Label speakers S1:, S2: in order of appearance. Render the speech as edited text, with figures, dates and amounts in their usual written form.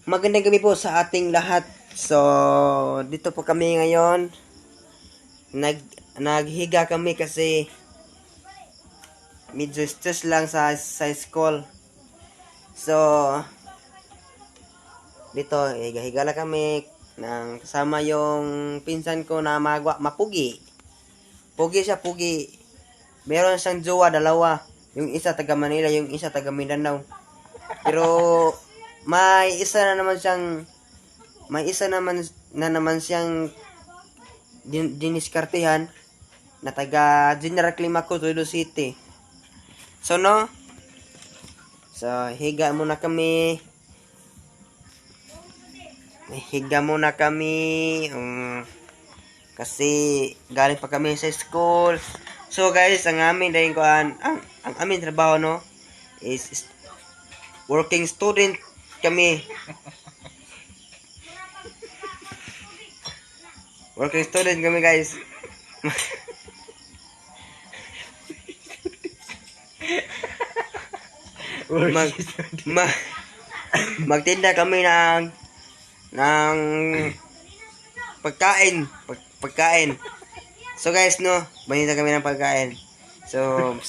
S1: Magandang gabi po sa ating lahat. So, dito po kami ngayon. Naghiga kami kasi medyo stress lang sa school. So, dito, higa-higa lang kami nang kasama yung pinsan ko na mapugi. Pugi siya, pugi. Meron siyang jowa, dalawa. Yung isa taga Manila, yung isa taga Mindanao. Pero may isa naman siyang diniskartehan na taga General Climaco, Toledo City. So higa muna kami. Kasi galing pa kami sa school. So guys, ang amin dahil ko ang aming trabaho is working student kami. Working student kami guys. Magtinda kami ng pagkain. So guys, banita kami ng pagkain. So